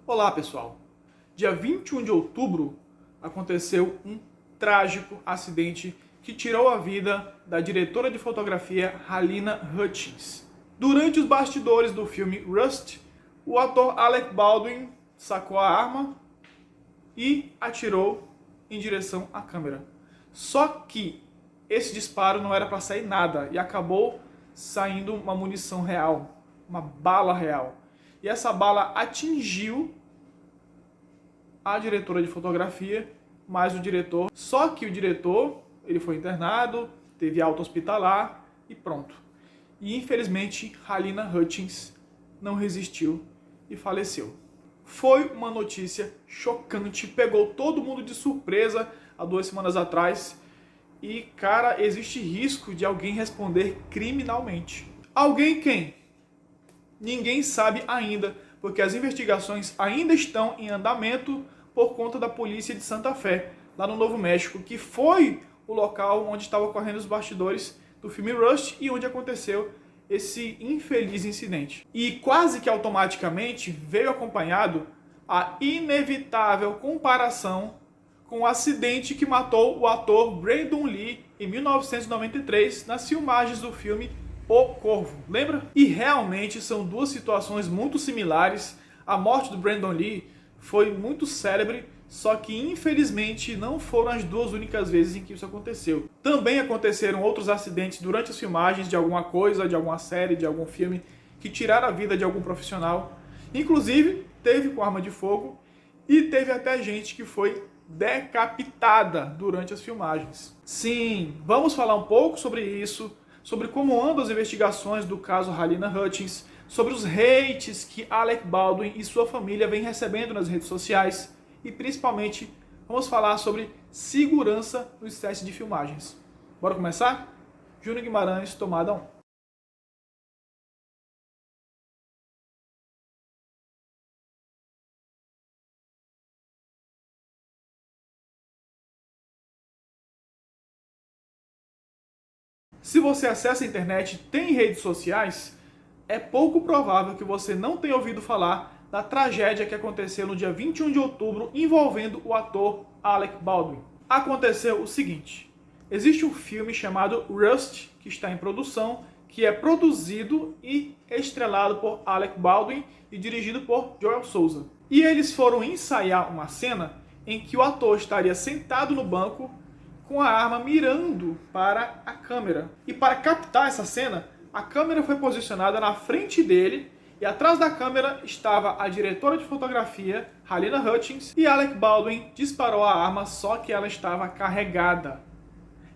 Olá pessoal, dia 21 de outubro aconteceu um trágico acidente que tirou a vida da diretora de fotografia Halyna Hutchins. Durante os bastidores do filme Rust, o ator Alec Baldwin sacou a arma e atirou em direção à câmera. Só que esse disparo não era para sair nada e acabou saindo uma munição real, uma bala real. E essa bala atingiu a diretora de fotografia, mais o diretor. Só que o diretor, ele foi internado, teve alta hospitalar e pronto. E infelizmente, Halyna Hutchins não resistiu e faleceu. Foi uma notícia chocante, pegou todo mundo de surpresa há 2 semanas atrás. E, cara, existe risco de alguém responder criminalmente. Alguém quem? Ninguém sabe ainda, porque as investigações ainda estão em andamento por conta da polícia de Santa Fé, lá no Novo México, que foi o local onde estavam ocorrendo os bastidores do filme Rust e onde aconteceu esse infeliz incidente. E quase que automaticamente veio acompanhado a inevitável comparação com o acidente que matou o ator Brandon Lee em 1993 nas filmagens do filme O Corvo, lembra? E realmente são duas situações muito similares. A morte do Brandon Lee foi muito célebre, só que infelizmente não foram as 2 únicas vezes em que isso aconteceu. Também aconteceram outros acidentes durante as filmagens de alguma coisa, de alguma série, de algum filme, que tiraram a vida de algum profissional. Inclusive, teve com arma de fogo e teve até gente que foi decapitada durante as filmagens. Sim, vamos falar um pouco sobre isso, sobre como andam as investigações do caso Halyna Hutchins, sobre os hates que Alec Baldwin e sua família vêm recebendo nas redes sociais e principalmente vamos falar sobre segurança no set de filmagens. Bora começar? Júnior Guimarães, tomada 1. Se você acessa a internet e tem redes sociais, é pouco provável que você não tenha ouvido falar da tragédia que aconteceu no dia 21 de outubro envolvendo o ator Alec Baldwin. Aconteceu o seguinte: existe um filme chamado Rust, que está em produção, que é produzido e estrelado por Alec Baldwin e dirigido por Joel Souza. E eles foram ensaiar uma cena em que o ator estaria sentado no banco com a arma mirando para a câmera. E para captar essa cena, a câmera foi posicionada na frente dele e atrás da câmera estava a diretora de fotografia, Halyna Hutchins, e Alec Baldwin disparou a arma, só que ela estava carregada.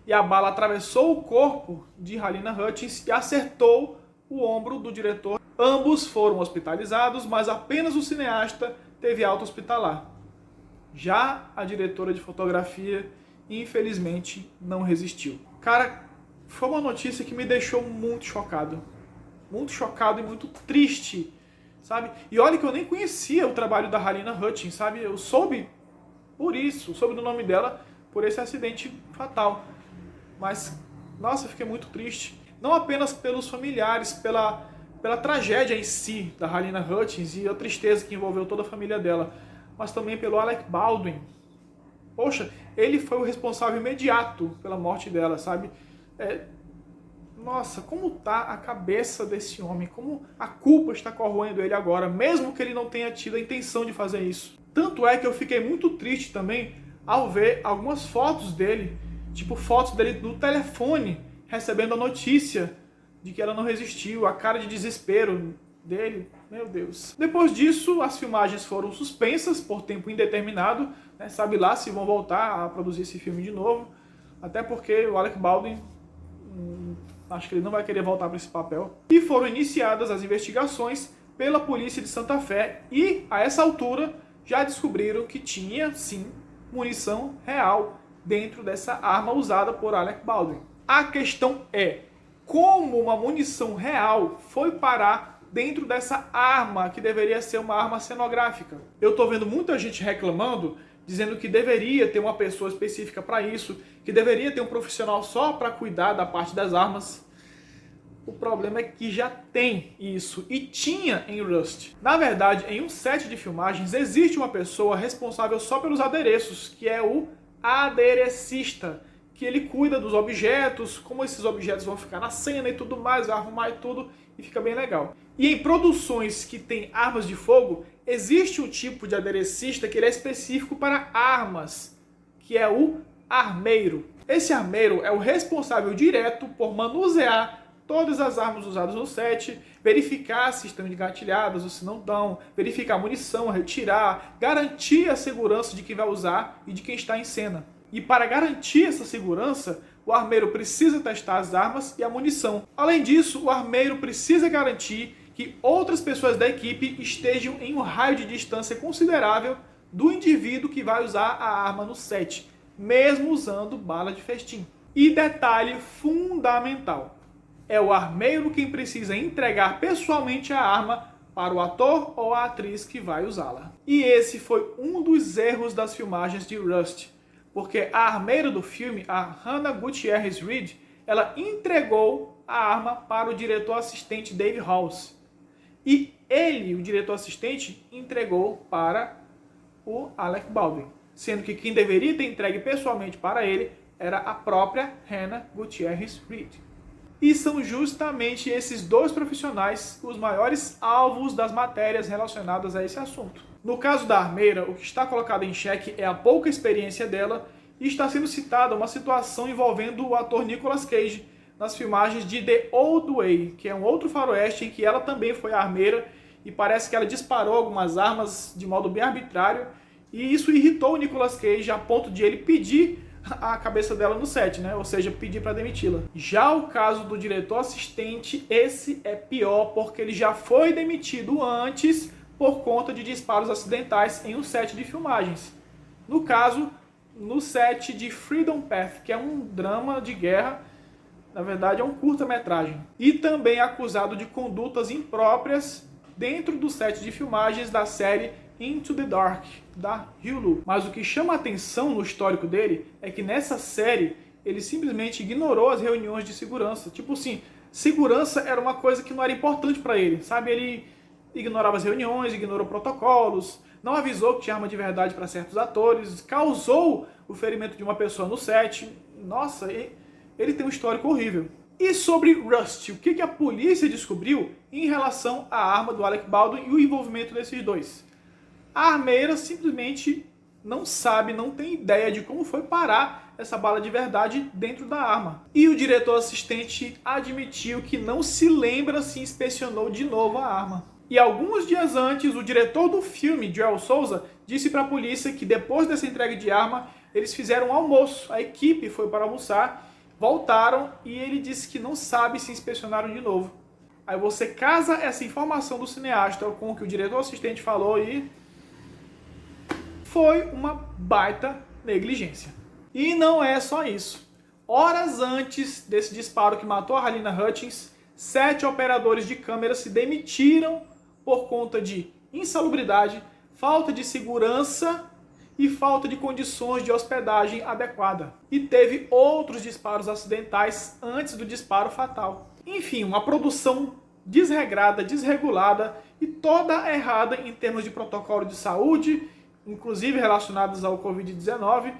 E a bala atravessou o corpo de Halyna Hutchins e acertou o ombro do diretor. Ambos foram hospitalizados, mas apenas o cineasta teve alta hospitalar. Já a diretora de fotografia, infelizmente, não resistiu. Cara, foi uma notícia que me deixou muito chocado e muito triste, sabe? E olha que eu nem conhecia o trabalho da Halyna Hutchins, sabe? Eu soube por isso, soube do nome dela por esse acidente fatal. Mas, nossa, eu fiquei muito triste. Não apenas pelos familiares, pela tragédia em si da Halyna Hutchins e a tristeza que envolveu toda a família dela, mas também pelo Alec Baldwin. Poxa, ele foi o responsável imediato pela morte dela, sabe? Nossa, como tá a cabeça desse homem, como a culpa está corroendo ele agora, mesmo que ele não tenha tido a intenção de fazer isso. Tanto é que eu fiquei muito triste também ao ver algumas fotos dele, tipo fotos dele no telefone, recebendo a notícia de que ela não resistiu, a cara de desespero dele, meu Deus. Depois disso, as filmagens foram suspensas por tempo indeterminado, né? Sabe lá se vão voltar a produzir esse filme de novo, até porque o Alec Baldwin acho que ele não vai querer voltar para esse papel. E foram iniciadas as investigações pela polícia de Santa Fé e, a essa altura, já descobriram que tinha, sim, munição real dentro dessa arma usada por Alec Baldwin. A questão é, como uma munição real foi parar dentro dessa arma que deveria ser uma arma cenográfica? Eu tô vendo muita gente reclamando, dizendo que deveria ter uma pessoa específica para isso, que deveria ter um profissional só para cuidar da parte das armas. O problema é que já tem isso, e tinha em Rust. Na verdade, em um set de filmagens, existe uma pessoa responsável só pelos adereços, que é o aderecista, que ele cuida dos objetos, como esses objetos vão ficar na cena e tudo mais, vai arrumar e tudo, e fica bem legal. E em produções que tem armas de fogo, existe um tipo de aderecista que ele é específico para armas, que é o armeiro. Esse armeiro é o responsável direto por manusear todas as armas usadas no set, verificar se estão engatilhadas ou se não estão, verificar a munição, retirar, garantir a segurança de quem vai usar e de quem está em cena. E para garantir essa segurança, o armeiro precisa testar as armas e a munição. Além disso, o armeiro precisa garantir que outras pessoas da equipe estejam em um raio de distância considerável do indivíduo que vai usar a arma no set, mesmo usando bala de festim. E detalhe fundamental, é o armeiro quem precisa entregar pessoalmente a arma para o ator ou a atriz que vai usá-la. E esse foi um dos erros das filmagens de Rust, porque a armeira do filme, a Hannah Gutierrez Reed, ela entregou a arma para o diretor assistente Dave Halls. E ele, o diretor assistente, entregou para o Alec Baldwin, sendo que quem deveria ter entregue pessoalmente para ele era a própria Hannah Gutierrez Reed. E são justamente esses dois profissionais os maiores alvos das matérias relacionadas a esse assunto. No caso da armeira, o que está colocado em xeque é a pouca experiência dela e está sendo citada uma situação envolvendo o ator Nicolas Cage nas filmagens de The Old Way, que é um outro faroeste em que ela também foi armeira e parece que ela disparou algumas armas de modo bem arbitrário e isso irritou o Nicolas Cage a ponto de ele pedir a cabeça dela no set, né? Ou seja, pedir para demiti-la. Já o caso do diretor assistente, esse é pior porque ele já foi demitido antes por conta de disparos acidentais em um set de filmagens. No caso, no set de Freedom Path, que é um drama de guerra, na verdade é um curta-metragem. E também acusado de condutas impróprias dentro do set de filmagens da série Into the Dark, da Hulu. Mas o que chama a atenção no histórico dele é que nessa série ele simplesmente ignorou as reuniões de segurança. Tipo assim, segurança era uma coisa que não era importante para ele, sabe? Ele ignorava as reuniões, ignorou protocolos, não avisou que tinha arma de verdade para certos atores, causou o ferimento de uma pessoa no set. Nossa, ele tem um histórico horrível. E sobre Rust, o que a polícia descobriu em relação à arma do Alec Baldwin e o envolvimento desses dois? A armeira simplesmente não sabe, não tem ideia de como foi parar essa bala de verdade dentro da arma. E o diretor assistente admitiu que não se lembra se inspecionou de novo a arma. E alguns dias antes, o diretor do filme, Joel Souza, disse para a polícia que depois dessa entrega de arma, eles fizeram um almoço. A equipe foi para almoçar, voltaram e ele disse que não sabe se inspecionaram de novo. Aí você casa essa informação do cineasta com o que o diretor assistente falou e foi uma baita negligência. E não é só isso. Horas antes desse disparo que matou a Halyna Hutchins, 7 operadores de câmera se demitiram por conta de insalubridade, falta de segurança e falta de condições de hospedagem adequada. E teve outros disparos acidentais antes do disparo fatal. Enfim, uma produção desregrada, desregulada e toda errada em termos de protocolo de saúde, inclusive relacionados ao Covid-19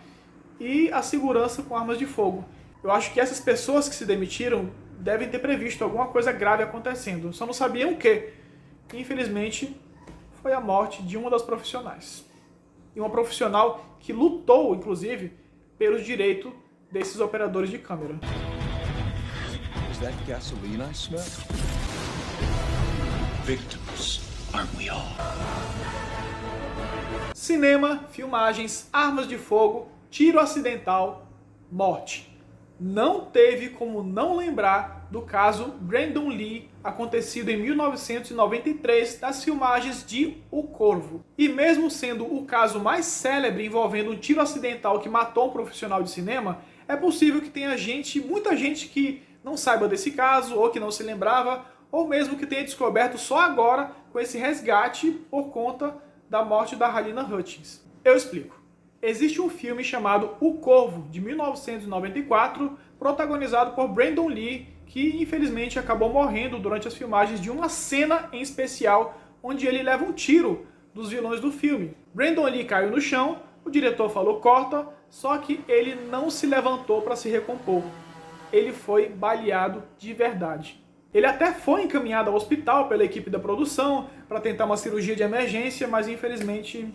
e a segurança com armas de fogo. Eu acho que essas pessoas que se demitiram devem ter previsto alguma coisa grave acontecendo, só não sabiam o que. Infelizmente, foi a morte de uma das profissionais. E uma profissional que lutou, inclusive, pelos direitos desses operadores de câmera. Is that gasoline I smell? Victims, aren't we all? Cinema, filmagens, armas de fogo, tiro acidental, morte. Não teve como não lembrar do caso Brandon Lee, acontecido em 1993, das filmagens de O Corvo. E mesmo sendo o caso mais célebre envolvendo um tiro acidental que matou um profissional de cinema, é possível que tenha muita gente que não saiba desse caso, ou que não se lembrava, ou mesmo que tenha descoberto só agora com esse resgate por conta da morte da Halyna Hutchins. Eu explico. Existe um filme chamado O Corvo, de 1994, protagonizado por Brandon Lee, que infelizmente acabou morrendo durante as filmagens de uma cena em especial onde ele leva um tiro dos vilões do filme. Brandon Lee caiu no chão, o diretor falou corta, só que ele não se levantou para se recompor. Ele foi baleado de verdade. Ele até foi encaminhado ao hospital pela equipe da produção para tentar uma cirurgia de emergência, mas infelizmente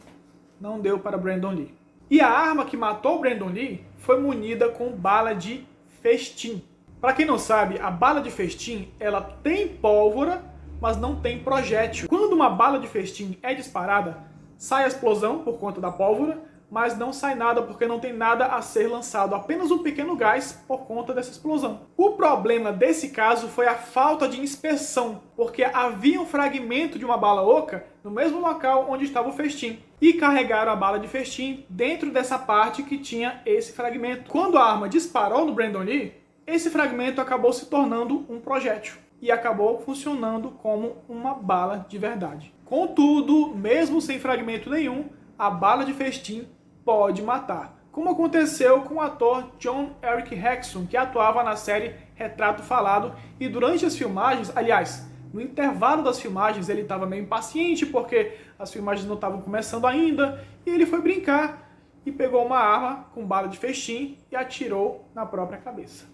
não deu para Brandon Lee. E a arma que matou Brandon Lee foi munida com bala de festim. Para quem não sabe, a bala de festim ela tem pólvora, mas não tem projétil. Quando uma bala de festim é disparada, sai a explosão por conta da pólvora, mas não sai nada porque não tem nada a ser lançado, apenas um pequeno gás por conta dessa explosão. O problema desse caso foi a falta de inspeção, porque havia um fragmento de uma bala oca no mesmo local onde estava o festim, e carregaram a bala de festim dentro dessa parte que tinha esse fragmento. Quando a arma disparou no Brandon Lee, esse fragmento acabou se tornando um projétil e acabou funcionando como uma bala de verdade. Contudo, mesmo sem fragmento nenhum, a bala de festim pode matar, como aconteceu com o ator John Eric Hexum, que atuava na série Retrato Falado, e durante as filmagens, aliás, no intervalo das filmagens, ele estava meio impaciente porque as filmagens não estavam começando ainda, e ele foi brincar e pegou uma arma com bala de festim e atirou na própria cabeça.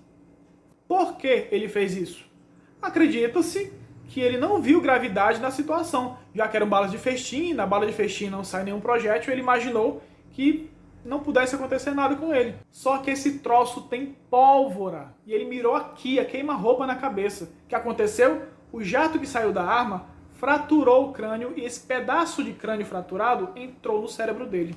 Por que ele fez isso? Acredita-se que ele não viu gravidade na situação, já que eram balas de festim, na bala de festim não sai nenhum projétil, ele imaginou que não pudesse acontecer nada com ele. Só que esse troço tem pólvora, e ele mirou aqui, a queima-roupa na cabeça. O que aconteceu? O jato que saiu da arma fraturou o crânio, e esse pedaço de crânio fraturado entrou no cérebro dele.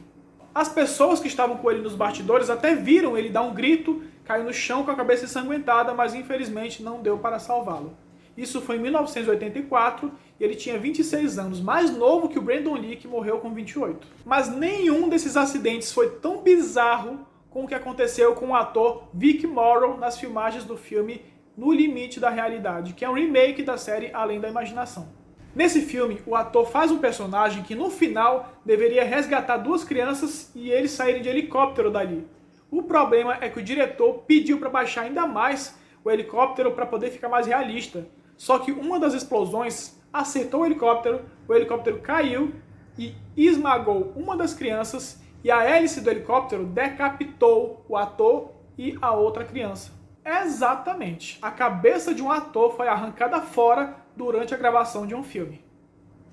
As pessoas que estavam com ele nos bastidores até viram ele dar um grito, caiu no chão com a cabeça ensanguentada, mas infelizmente não deu para salvá-lo. Isso foi em 1984 e ele tinha 26 anos, mais novo que o Brandon Lee, que morreu com 28. Mas nenhum desses acidentes foi tão bizarro com o que aconteceu com o ator Vic Morrow nas filmagens do filme No Limite da Realidade, que é um remake da série Além da Imaginação. Nesse filme, o ator faz um personagem que no final deveria resgatar duas crianças e eles saírem de helicóptero dali. O problema é que o diretor pediu para baixar ainda mais o helicóptero para poder ficar mais realista. Só que uma das explosões acertou o helicóptero caiu e esmagou uma das crianças e a hélice do helicóptero decapitou o ator e a outra criança. Exatamente, a cabeça de um ator foi arrancada fora durante a gravação de um filme.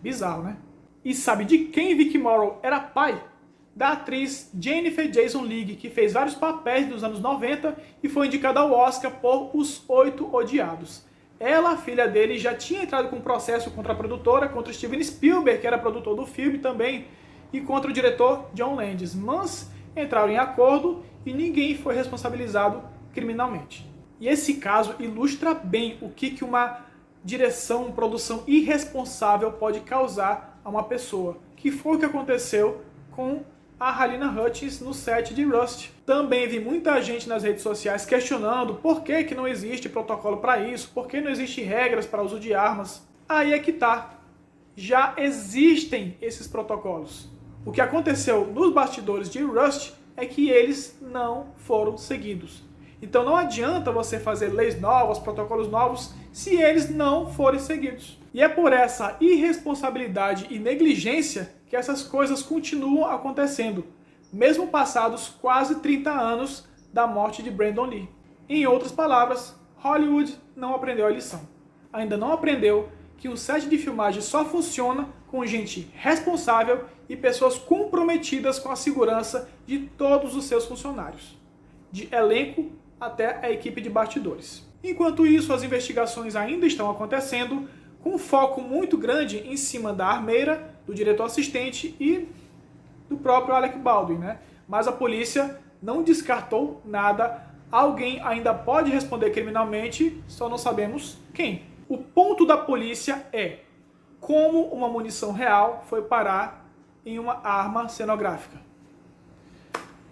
Bizarro, né? E sabe de quem Vic Morrow era pai? Da atriz Jennifer Jason Leigh, que fez vários papéis dos anos 90 e foi indicada ao Oscar por Os Oito Odiados. Ela, filha dele, já tinha entrado com um processo contra a produtora, contra Steven Spielberg, que era produtor do filme também, e contra o diretor John Landis, mas entraram em acordo e ninguém foi responsabilizado criminalmente. E esse caso ilustra bem o que uma direção, produção irresponsável pode causar a uma pessoa, que foi o que aconteceu com a Halyna Hutchins no set de Rust. Também vi muita gente nas redes sociais questionando por que não existe protocolo para isso, por que não existem regras para uso de armas. Aí é que tá. Já existem esses protocolos. O que aconteceu nos bastidores de Rust é que eles não foram seguidos. Então não adianta você fazer leis novas, protocolos novos, se eles não forem seguidos. E é por essa irresponsabilidade e negligência que essas coisas continuam acontecendo, mesmo passados quase 30 anos da morte de Brandon Lee. Em outras palavras, Hollywood não aprendeu a lição. Ainda não aprendeu que um set de filmagem só funciona com gente responsável e pessoas comprometidas com a segurança de todos os seus funcionários, de elenco até a equipe de bastidores. Enquanto isso, as investigações ainda estão acontecendo, com um foco muito grande em cima da armeira, do diretor assistente e do próprio Alec Baldwin, né? Mas a polícia não descartou nada, alguém ainda pode responder criminalmente, só não sabemos quem. O ponto da polícia é como uma munição real foi parar em uma arma cenográfica.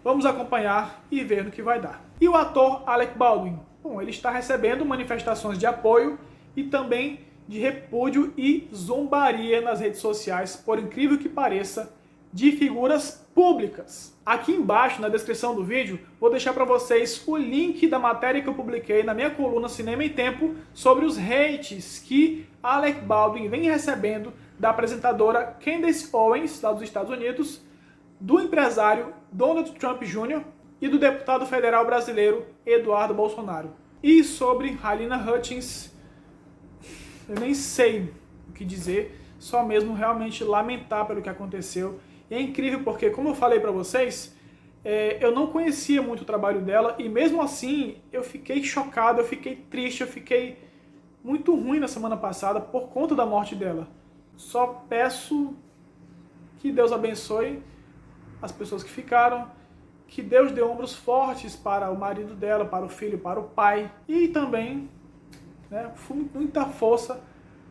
Vamos acompanhar e ver no que vai dar. E o ator Alec Baldwin? Bom, ele está recebendo manifestações de apoio e também de repúdio e zombaria nas redes sociais, por incrível que pareça, de figuras públicas. Aqui embaixo, na descrição do vídeo, vou deixar para vocês o link da matéria que eu publiquei na minha coluna Cinema em Tempo sobre os hates que Alec Baldwin vem recebendo da apresentadora Candace Owens, lá dos Estados Unidos, do empresário Donald Trump Jr. e do deputado federal brasileiro Eduardo Bolsonaro. E sobre Halyna Hutchins, eu nem sei o que dizer, só mesmo realmente lamentar pelo que aconteceu. E é incrível porque, como eu falei para vocês, eu não conhecia muito o trabalho dela e mesmo assim eu fiquei chocado, eu fiquei triste, eu fiquei muito ruim na semana passada por conta da morte dela. Só peço que Deus abençoe as pessoas que ficaram, que Deus dê ombros fortes para o marido dela, para o filho, para o pai e também, né, muita força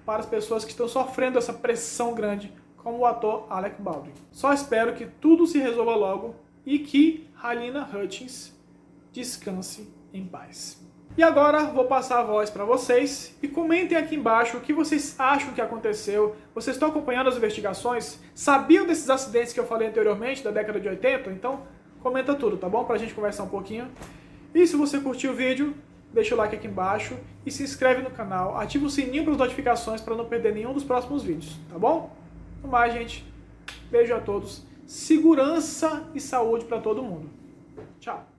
para as pessoas que estão sofrendo essa pressão grande, como o ator Alec Baldwin. Só espero que tudo se resolva logo e que Halyna Hutchins descanse em paz. E agora vou passar a voz para vocês e comentem aqui embaixo o que vocês acham que aconteceu. Vocês estão acompanhando as investigações? Sabiam desses acidentes que eu falei anteriormente, da década de 80? Então comenta tudo, tá bom? Pra gente conversar um pouquinho. E se você curtiu o vídeo, deixa o like aqui embaixo e se inscreve no canal. Ativa o sininho para as notificações para não perder nenhum dos próximos vídeos, tá bom? No mais, gente, beijo a todos. Segurança e saúde para todo mundo. Tchau.